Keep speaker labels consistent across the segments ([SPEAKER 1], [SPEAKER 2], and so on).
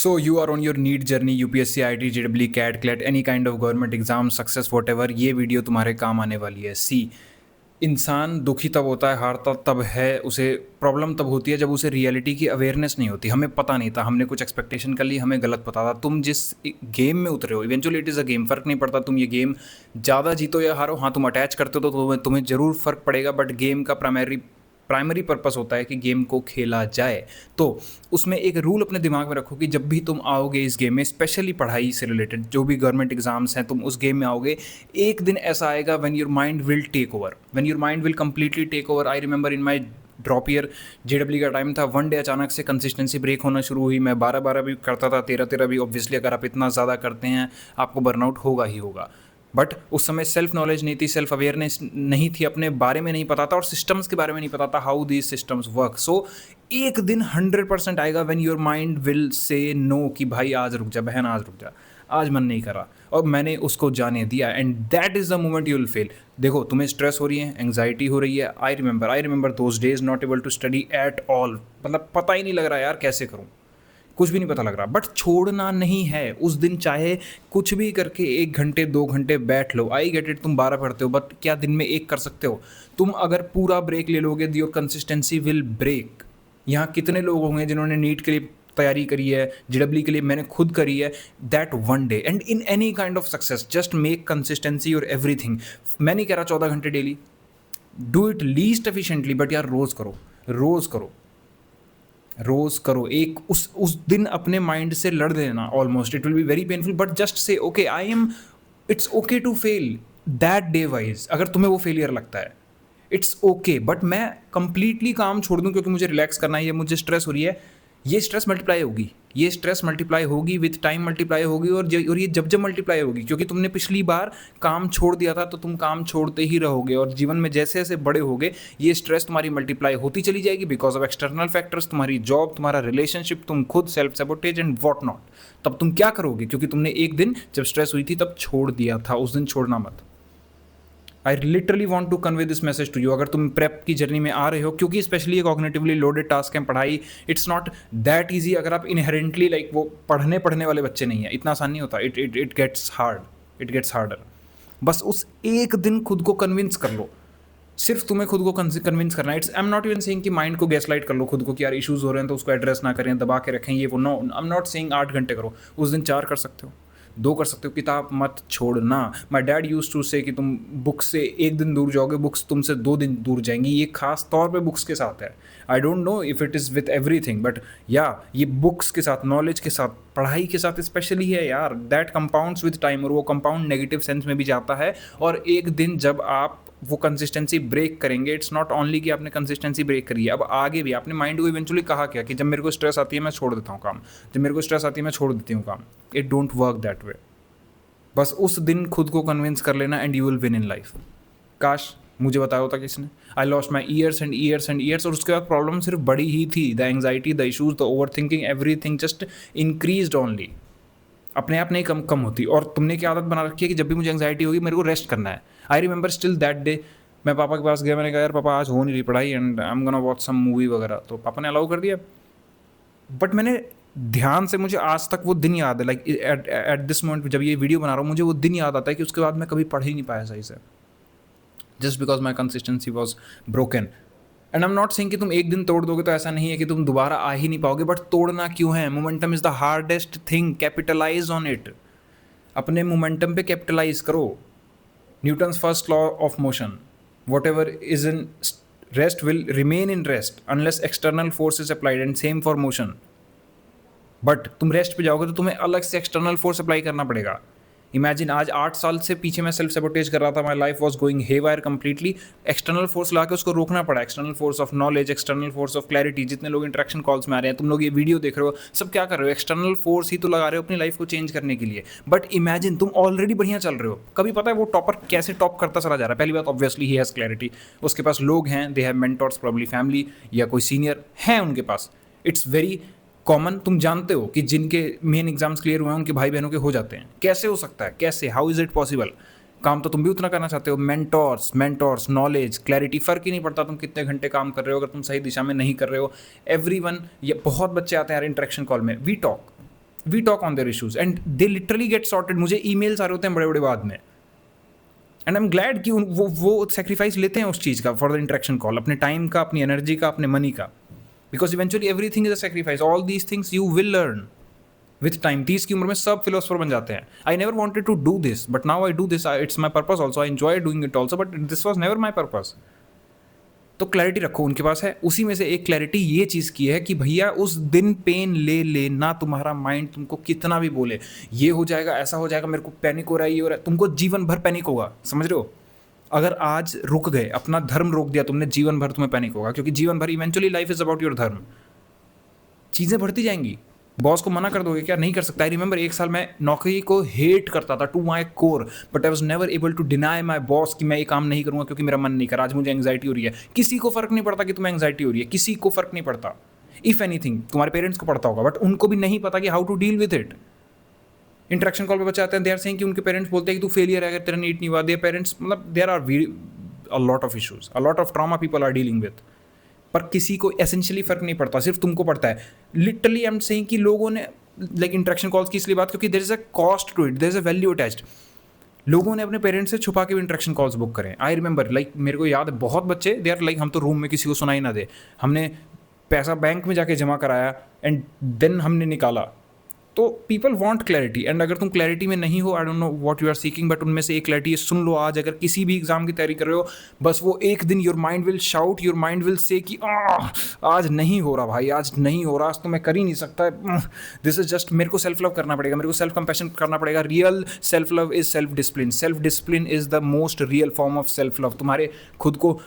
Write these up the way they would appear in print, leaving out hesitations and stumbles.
[SPEAKER 1] So you are on your NEET journey, UPSC, IIT, JEE, CAT, CLET, any kind of government exam, success whatever, ये video तुम्हारे काम आने वाली है। सी इंसान दुखी तब होता है, हारता तब है, उसे प्रॉब्लम तब होती है जब उसे रियलिटी की अवेयरनेस नहीं होती। हमें पता नहीं था, हमने कुछ एक्सपेक्टेशन कर ली, हमें गलत पता था। तुम जिस गेम में उतरे हो, eventually it is a game, फ़र्क नहीं पड़ता तुम ये गेम ज़्यादा जीतो या हारो। हाँ, तुम अटैच करते हो तो तुम्हें ज़रूर फ़र्क पड़ेगा, बट गेम का प्राइमरी पर्पस होता है कि गेम को खेला जाए। तो उसमें एक रूल अपने दिमाग में रखो कि जब भी तुम आओगे इस गेम में, स्पेशली पढ़ाई से रिलेटेड जो भी गवर्नमेंट एग्जाम्स हैं, तुम उस गेम में आओगे, एक दिन ऐसा आएगा when your mind will take over, when your mind will completely take over. I remember in my drop year, JW का टाइम था, वन डे अचानक से कंसिस्टेंसी ब्रेक होना शुरू हुई। मैं 12-12 भी करता था, 13-13 भी। ऑब्वियसली अगर आप इतना ज़्यादा करते हैं आपको बर्नआउट होगा ही होगा। बट उस समय सेल्फ नॉलेज नहीं थी, सेल्फ अवेयरनेस नहीं थी, अपने बारे में नहीं पता था और सिस्टम्स के बारे में नहीं पता था, how these systems work. So एक दिन 100% आएगा when your mind will say no कि भाई आज रुक जा, बहन आज रुक जा, आज मन नहीं करा, और मैंने उसको जाने दिया। And that is the moment you will fail. देखो, तुम्हें स्ट्रेस हो रही है, एंग्जाइटी हो रही है। I remember those days, not able to study at all. मतलब पता ही नहीं लग रहा यार कैसे करूँ, कुछ भी नहीं पता लग रहा। बट छोड़ना नहीं है उस दिन, चाहे कुछ भी करके 1 घंटे 2 घंटे बैठ लो। आई गेट इट, तुम 12 पढ़ते हो, बट क्या दिन में 1 कर सकते हो? तुम अगर पूरा ब्रेक ले लोगे, योर कंसिस्टेंसी विल ब्रेक। यहाँ कितने लोग होंगे जिन्होंने नीट के लिए तैयारी करी है, जेडब्ल्यू के लिए मैंने खुद करी है। That one day and in any kind of success, just make consistency और एवरीथिंग। मैं नहीं कह रहा 14 घंटे daily, do it least efficiently, but यार रोज़ करो, रोज़ करो, रोज़ करो। एक उस दिन अपने माइंड से लड़ देना। Almost it will be very painful, but just say okay, I am, it's okay to fail that day wise. अगर तुम्हें वो फेलियर लगता है, इट्स ओके, बट मैं कंप्लीटली काम छोड़ दूं क्योंकि मुझे रिलैक्स करना है, या मुझे स्ट्रेस हो रही है, ये स्ट्रेस मल्टीप्लाई होगी, ये स्ट्रेस मल्टीप्लाई होगी, विथ टाइम मल्टीप्लाई होगी। और ये जब जब मल्टीप्लाई होगी, क्योंकि तुमने पिछली बार काम छोड़ दिया था, तो तुम काम छोड़ते ही रहोगे। और जीवन में जैसे जैसे बड़े होगे, ये स्ट्रेस तुम्हारी मल्टीप्लाई होती चली जाएगी बिकॉज ऑफ एक्सटर्नल फैक्टर्स, तुम्हारी जॉब, तुम्हारा रिलेशनशिप, तुम खुद, self sabotage and what not. तब तुम क्या करोगे? क्योंकि तुमने एक दिन जब स्ट्रेस हुई थी तब छोड़ दिया था, उस दिन छोड़ना मत। I literally want to convey this message to you. अगर तुम प्रेप की जर्नी में आ रहे हो, क्योंकि स्पेशली कॉग्निटिवली लोडेड टास्क है पढ़ाई, इट्स नॉट दैट ईजी। अगर आप इनहेरेंटली लाइक वो पढ़ने वाले बच्चे नहीं है, इतना आसान नहीं होता। It gets hard, it gets harder. बस उस एक दिन खुद को कन्विंस कर लो, सिर्फ तुम्हें खुद को कन्विंस करना है। It's, I am not even saying कि माइंड को गैसलाइट कर लो खुद को कि यार इशूज़ हो रहे हैं तो उसको एड्रेस ना करें, दबा के रखें, ये वो। No, I am not saying 8 घंटे करो, उस दिन 4 कर सकते हो, 2 कर सकते हो। किताब मत छोड़ना। माई डैड यूज टू से कि तुम बुक्स से 1 दिन दूर जाओगे, बुक्स तुमसे 2 दिन दूर जाएंगी। ये खास तौर पे बुक्स के साथ है। आई don't know if it is with everything, but या ये बुक्स के साथ, नॉलेज के साथ, पढ़ाई के साथ स्पेशली है यार। दैट कंपाउंड्स विद टाइम, और वो कंपाउंड नेगेटिव सेंस में भी जाता है। और एक दिन जब आप वो कंसिस्टेंसी ब्रेक करेंगे, इट्स नॉट ओनली कि आपने कंसिस्टेंसी ब्रेक करी है, अब आगे भी आपने माइंड को इवेंचुअली कहा क्या कि जब मेरे को स्ट्रेस आती है मैं छोड़ देता हूँ काम, जब मेरे को स्ट्रेस आती है मैं छोड़ देती हूँ काम। It don't work that way. बस उस दिन खुद को कन्विंस कर लेना and you will win in life. काश मुझे बताया होता किसने। I lost my years and years and years, और उसके बाद प्रॉब्लम सिर्फ बड़ी ही थी। The anxiety, the issues, the over thinking, everything just increased only. अपने आप नहीं कम होती। और तुमने क्या आदत बना रखी है कि जब भी मुझे एंग्जाइटी होगी मेरे को रेस्ट करना है। I remember still that day, मैं पापा के पास गया, मैंने कहा यार पापा आज हो नहीं रही पढ़ाई and I am gonna watch some movie वगैरह, तो पापा ने अलाउ कर दिया। बट मैंने ध्यान से, मुझे आज तक वो दिन याद है, लाइक एट दिस मोमेंट जब ये वीडियो बना रहा हूँ मुझे वो दिन याद आता है कि उसके बाद मैं कभी पढ़ ही नहीं पाया सही से, just because my consistency was broken. And I am not saying कि तुम एक दिन तोड़ दोगे तो ऐसा नहीं है कि तुम दोबारा आ ही नहीं पाओगे, बट तोड़ना क्यों है? Momentum is the hardest thing, capitalize on it. अपने मोमेंटम पे कैपिटलाइज करो। Newton's first law of motion, whatever is in rest will remain in rest unless external force is applied, and same for motion. But तुम rest पे जाओगे तो तुम्हें अलग से एक्सटर्नल फोर्स अप्लाई करना पड़ेगा। इमेजिन आज 8 साल से पीछे मैं सेल्फ सेबोटेज कर रहा था, my life was going haywire completely. External force ला के उसको रोकना पड़ा। External force of knowledge, external force of clarity. जितने लोग इंटरेक्शन कॉल्स में आ रहे हैं, तुम लोग ये वीडियो देख रहे हो, सब क्या कर रहे हो? एक्सटर्नल फोर्स ही तो लगा रहे हो अपनी लाइफ को चेंज करने के लिए। बट इमेजिन तुम ऑलरेडी बढ़िया चल रहे हो, कभी पता है वो टॉपर कैसे टॉप करता चला जा रहा है? पहली बात, ऑब्वियसली ही हैज़ क्लैरिटी, उसके पास लोग हैं, they have mentors, probably family या कोई सीनियर हैं उनके पास। It's very common. तुम जानते हो कि जिनके मेन एग्जाम्स क्लियर हुए हैं उनके भाई बहनों के हो जाते हैं। कैसे हो सकता है? कैसे? How is it possible? काम तो तुम भी उतना करना चाहते हो। मेंटोर्स, नॉलेज, क्लैरिटी, फ़र्क ही नहीं पड़ता तुम कितने घंटे काम कर रहे हो अगर तुम सही दिशा में नहीं कर रहे हो। एवरीवन, ये बहुत बच्चे आते हैं यार इंटरेक्शन कॉल में, we talk, we talk on their issues and they literally get sorted. मुझे ईमेल्स आ रहे होते हैं बड़े बड़े बाद में, एंड आई एम ग्लैड कि वो सेक्रीफाइस लेते हैं उस चीज़ का फॉर द इंटरेक्शन कॉल, अपने टाइम का, अपनी एनर्जी का, अपने मनी का. Because eventually everything is a sacrifice. All these things you will learn with time. 30 की उम्र में सब फिलोसफर बन जाते हैं. I never wanted to do this but now I do this. It's my purpose also. I enjoy doing it also but this was never my purpose. तो clarity रखो, उनके पास है. उसी में से एक क्लैरिटी ये चीज़ की है कि भैया उस दिन पेन ले लेना. तुम्हारा माइंड तुमको कितना भी बोले ये हो जाएगा, ऐसा हो जाएगा, मेरे को पैनिक हो रहा है, ये हो रहा है, तुमको जीवन भर पैनिक होगा. समझ रहे हो? अगर आज रुक गए, अपना धर्म रोक दिया तुमने, जीवन भर तुम्हें पैनिक होगा. क्योंकि जीवन भर eventually life is about your धर्म. चीज़ें बढ़ती जाएंगी. बॉस को मना कर दोगे क्या? नहीं कर सकता. आई रिमेंबर एक साल मैं नौकरी को हेट करता था to my core, but I was never able to deny my boss कि मैं ये काम नहीं करूँगा क्योंकि मेरा मन नहीं कर. आज मुझे एंग्जाइटी हो रही है. किसी को फर्क नहीं पड़ता कि तुम्हें एंग्जाइटी हो रही है, किसी को फर्क नहीं पड़ता. इफ एनीथिंग तुम्हारे पेरेंट्स को पड़ता होगा, बट उनको भी नहीं पता कि how to deal with it. Interaction call पे बच्चे आते हैं, दे आर सेइंग कि उनके पेरेंट्स बोलते हैं कि तू फेलियर है अगर तेरा नीट नहीं हुआ. देयर पेरेंट्स, मतलब there are a lot of issues, a lot of trauma people are dealing with. पर किसी को एसेंशियली फर्क नहीं पड़ता, सिर्फ तुमको पड़ता है. लिटरली आई एम सेइंग कि लोगों ने लाइक इंटरेक्शन कॉल्स की इसलिए बात, क्योंकि there is a cost to it, there is a value attached. लोगों ने अपने पेरेंट्स से छुपा के भी इंटरेक्शन कॉल्स बुक करें. आई रिमेंबर, लाइक मेरे को याद है बहुत बच्चे दे आर लाइक हम तो रूम में किसी को सुनाई ना दे, हमने पैसा बैंक में जाके जमा कराया एंड देन हमने निकाला. तो पीपल वांट क्लैरिटी, एंड अगर तुम क्लैरिटी में नहीं हो, I don't know what you are seeking, but उनमें से एक क्लैरिटी सुन लो. आज अगर किसी भी एग्जाम की तैयारी कर रहे हो, बस वो एक दिन your mind will shout, your mind will से कि आज नहीं हो रहा भाई, आज नहीं हो रहा, आज तो मैं कर ही नहीं सकता. दिस इज जस्ट, मेरे को सेल्फ लव करना पड़ेगा, मेरे को सेल्फ कंपैशन करना पड़ेगा. Real self love is self discipline. Self discipline is the most real form of self love. तुम्हारे खुद को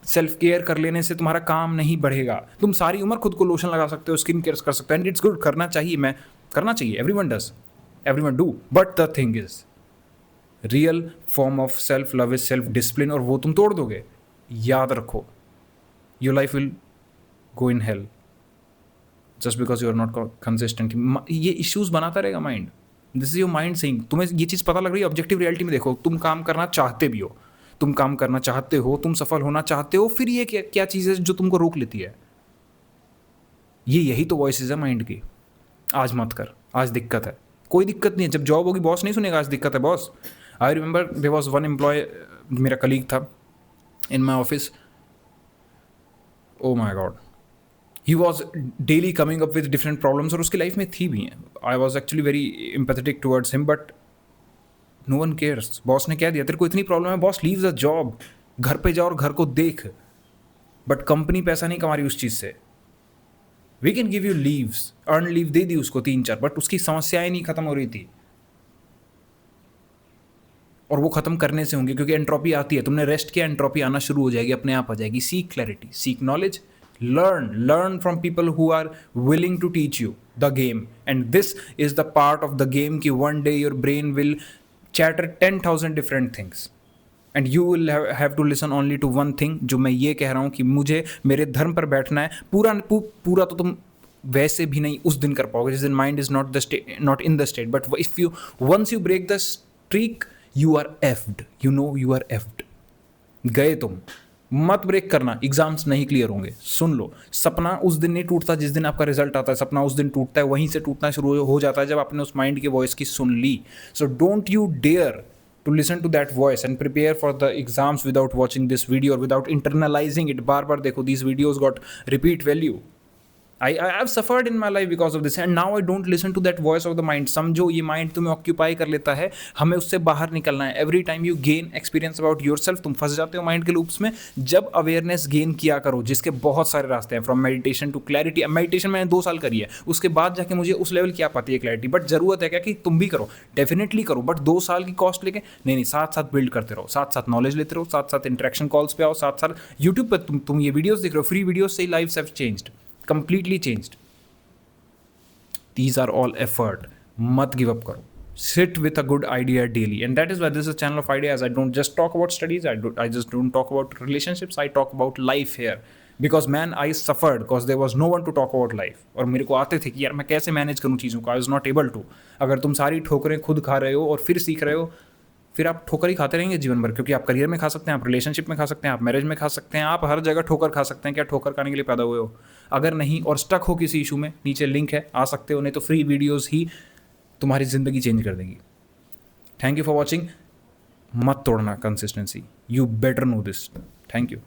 [SPEAKER 1] सेल्फ केयर कर लेने से तुम्हारा काम नहीं बढ़ेगा. तुम सारी उम्र खुद को लोशन लगा सकते हो, स्किन केयर कर सकते हो, एंड इट्स गुड, करना चाहिए. मैं करना चाहिए, everyone does, everyone do. But the thing is real form of self love is self discipline, और वो तुम तोड़ दोगे. याद रखो, your life will go in hell just because you are not consistent. ये इश्यूज बनाता रहेगा mind. This is your mind saying. तुम्हें ये चीज़ पता लग रही है, ऑब्जेक्टिव रियलिटी में देखो, तुम काम करना चाहते भी हो, तुम काम करना चाहते हो, तुम सफल होना चाहते हो, फिर ये क्या चीज़ है जो तुमको रोक लेती है? यही तो वॉइसेस है माइंड की. आज मत कर, आज दिक्कत है. कोई दिक्कत नहीं है, जब जॉब होगी बॉस नहीं सुनेगा आज दिक्कत है boss. I remember there was one employee, मेरा कलीग था in my office. Oh my god, he was daily coming up with different problems, और उसकी लाइफ में थी भी हैं. I was actually very empathetic towards him, but no one cares. Boss ने कह दिया तेरे को इतनी प्रॉब्लम है, बॉस लीव द जॉब, घर पे जाओ और घर को देख. बट कंपनी पैसा नहीं कमा रही उस चीज़ से. We can give you leaves, earn leave दे दी उसको 3-4, बट उसकी समस्याएं नहीं खत्म हो रही थी. और वो खत्म करने से होंगे, क्योंकि एंट्रोपी आती है. तुमने रेस्ट किया, एंट्रोपी आना शुरू हो जाएगी, अपने आप आ जाएगी. Seek clarity, seek knowledge, learn from people who are willing to teach you the game, and this is the part of the game कि one day your brain will chatter 10,000 different things and you will have to listen only to one thing. जो मैं ये कह रहा हूँ कि मुझे मेरे धर्म पर बैठना है. पूरा तो तुम वैसे भी नहीं उस दिन कर पाओगे जिस दिन mind is not in the state. But if you once you break the streak, you are effed. You know you are effed. गए तुम. मत ब्रेक करना, एग्जाम्स नहीं क्लियर होंगे. सुन लो, सपना उस दिन नहीं टूटता जिस दिन आपका रिजल्ट आता है. सपना उस दिन टूटता है, वहीं से टूटना शुरू हो जाता है जब आपने उस माइंड की वॉइस की सुन ली. So don't you dare to listen to that voice and prepare for the exams without watching this video or without internalizing it. बार बार देखो, these videos got repeat value. I have suffered in my life because of this, and now I don't listen to that voice of the mind. समझो, ये mind तुम्हें occupy कर लेता है, हमें उससे बाहर निकलना है. Every time you gain experience about your self, तुम फंस जाते हो माइंड के लूप्स में. जब अवेयरनेस गेन किया करो, जिसके बहुत सारे रास्ते हैं, from meditation to clarity. Meditation मैंने 2 साल करी है, उसके बाद जाके मुझे उस लेवल की आ पाती है क्लैरिटी. बट जरूरत है क्या कि तुम भी करो, डेफिनेटली करो, बट 2 साल की कॉस्ट लेके नहीं, साथ साथ बिल्ड करते रहो, साथ साथ नॉलेज लेते रहो, साथ साथ इंटरेक्शन कॉल्स पे आओ, साथ साथ यूट्यूब पर तुम ये वीडियोज देख रहे हो, फ्री वीडियोज से lives have changed, completely changed. These are all effort. मत give up करो. Sit with a good idea daily, and that is why this is a channel of ideas. I don't just talk about studies. I just don't talk about relationships. I talk about life here. Because man, I suffered because there was no one to talk about life. और मेरे को आते थे कि यार मैं कैसे manage करूँ चीज़ों को. I was not able to. अगर तुम सारी ठोकरें खुद खा रहे हो और फिर सीख रहे हो, फिर आप ठोकर ही खाते रहेंगे जीवन भर. क्योंकि आप करियर में खा सकते हैं, आप रिलेशनशिप में खा सकते हैं, आप मैरिज में खा सकते हैं, आप हर जगह ठोकर खा सकते हैं. क्या ठोकर खाने के लिए पैदा हुए हो? अगर नहीं और स्टक हो किसी इशू में, नीचे लिंक है, आ सकते हो, नहीं तो फ्री वीडियोज़ ही तुम्हारी ज़िंदगी चेंज कर देंगी। Thank you for watching. मत तोड़ना consistency, you better know this. Thank you.